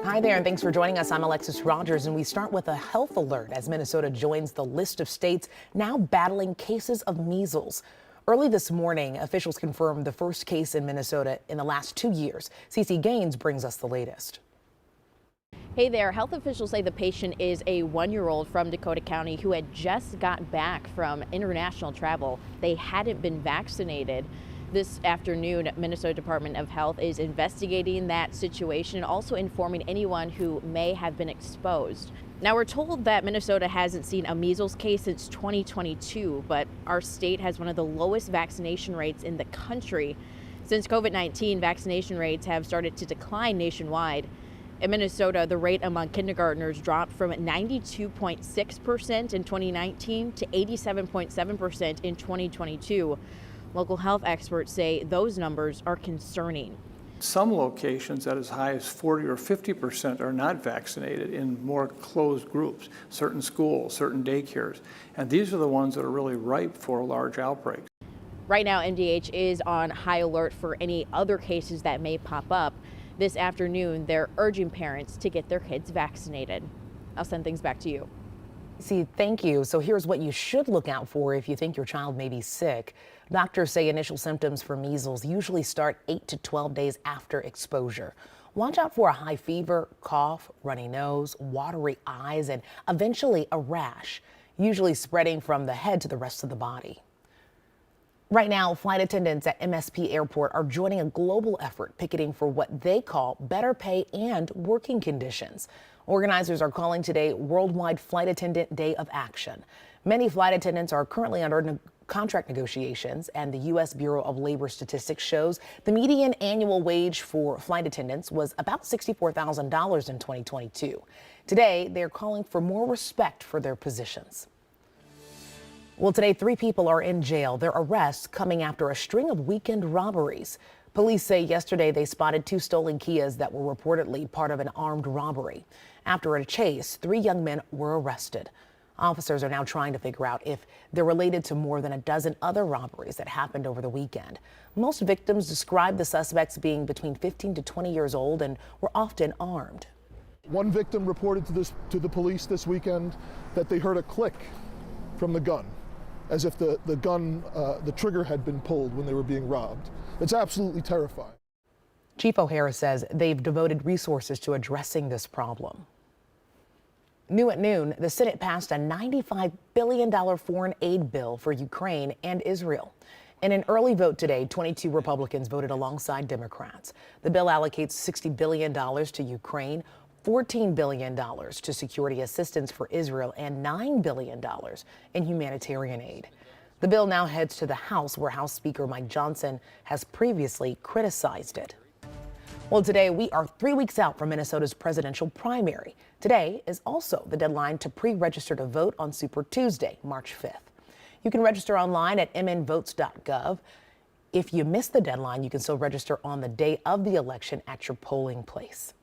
Hi there, and thanks for joining us. I'm Alexis Rogers, and we start with a health alert as Minnesota joins the list of states now battling cases of measles. Early this morning, officials confirmed the first case in Minnesota in the last 2 years. Cece Gaines brings us the latest. Hey there, health officials say the patient is a 1-year-old from Dakota County who had just got back from international travel. They hadn't been vaccinated. This afternoon, Minnesota Department of Health is investigating that situation and also informing anyone who may have been exposed. Now, we're told that Minnesota hasn't seen a measles case since 2022, but our state has one of the lowest vaccination rates in the country. Since COVID-19, vaccination rates have started to decline nationwide. In Minnesota, the rate among kindergartners dropped from 92.6% in 2019 to 87.7% in 2022. Local health experts say those numbers are concerning. Some locations at as high as 40 or 50% are not vaccinated in more closed groups, certain schools, certain daycares, and these are the ones that are really ripe for large outbreaks. Right now, MDH is on high alert for any other cases that may pop up. This afternoon, they're urging parents to get their kids vaccinated. I'll send things back to you. See, thank you. So here's what you should look out for if you think your child may be sick. Doctors say initial symptoms for measles usually start 8 to 12 days after exposure. Watch out for a high fever, cough, runny nose, watery eyes, and eventually a rash, usually spreading from the head to the rest of the body. Right now, flight attendants at MSP Airport are joining a global effort picketing for what they call better pay and working conditions. Organizers are calling today Worldwide Flight Attendant Day of Action. Many flight attendants are currently under contract negotiations, and the U.S. Bureau of Labor Statistics shows the median annual wage for flight attendants was about $64,000 in 2022. Today, they're calling for more respect for their positions. Well, today, 3 people are in jail. Their arrests coming after a string of weekend robberies. Police say yesterday they spotted 2 stolen Kias that were reportedly part of an armed robbery. After a chase, 3 young men were arrested. Officers are now trying to figure out if they're related to more than a dozen other robberies that happened over the weekend. Most victims described the suspects being between 15 to 20 years old and were often armed. One victim reported to the police this weekend that they heard a click from the gun, as if the trigger had been pulled when they were being robbed. It's absolutely terrifying. Chief O'Hara says they've devoted resources to addressing this problem. New at noon, the Senate passed a $95 billion foreign aid bill for Ukraine and Israel. In an early vote today, 22 Republicans voted alongside Democrats. The bill allocates $60 billion to Ukraine, $14 billion to security assistance for Israel, and $9 billion in humanitarian aid. The bill now heads to the House, where House Speaker Mike Johnson has previously criticized it. Well, today we are 3 weeks out from Minnesota's presidential primary. Today is also the deadline to pre-register to vote on Super Tuesday, March 5th. You can register online at mnvotes.gov. If you miss the deadline, you can still register on the day of the election at your polling place.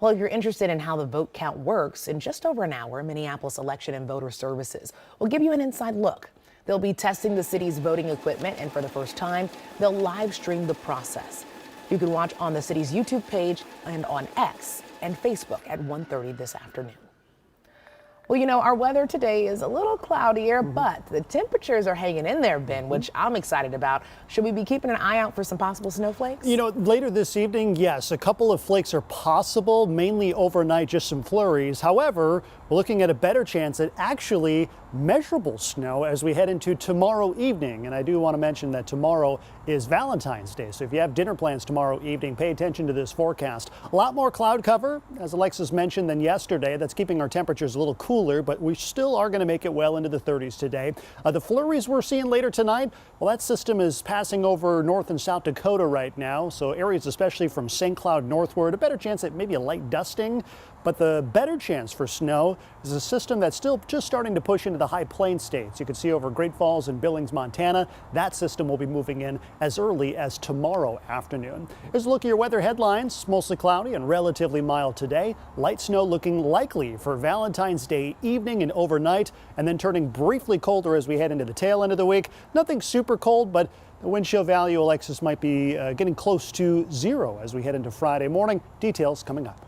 Well, if you're interested in how the vote count works, in just over an hour, Minneapolis Election and Voter Services will give you an inside look. They'll be testing the city's voting equipment, and for the first time, they'll live stream the process. You can watch on the city's YouTube page and on X and Facebook at 1:30 this afternoon. Well, you know, our weather today is a little cloudier, but the temperatures are hanging in there, Ben, which I'm excited about. Should we be keeping an eye out for some possible snowflakes? You know, later this evening, yes, a couple of flakes are possible, mainly overnight, just some flurries. However, we're looking at a better chance at actually measurable snow as we head into tomorrow evening. And I do want to mention that tomorrow is Valentine's Day. So if you have dinner plans tomorrow evening, pay attention to this forecast. A lot more cloud cover, as Alexis mentioned, than yesterday. That's keeping our temperatures a little cooler, but we still are going to make it well into the 30s today. The flurries we're seeing later tonight, well, that system is passing over North and South Dakota right now. So areas especially from St. Cloud northward, a better chance at maybe a light dusting. But the better chance for snow is a system that's still just starting to push into the high plains states. You can see over Great Falls and Billings, Montana. That system will be moving in as early as tomorrow afternoon. Here's a look at your weather headlines. Mostly cloudy and relatively mild today. Light snow looking likely for Valentine's Day evening and overnight, and then turning briefly colder as we head into the tail end of the week. Nothing super cold, but the wind chill value, Alexis, might be getting close to 0 as we head into Friday morning. Details coming up.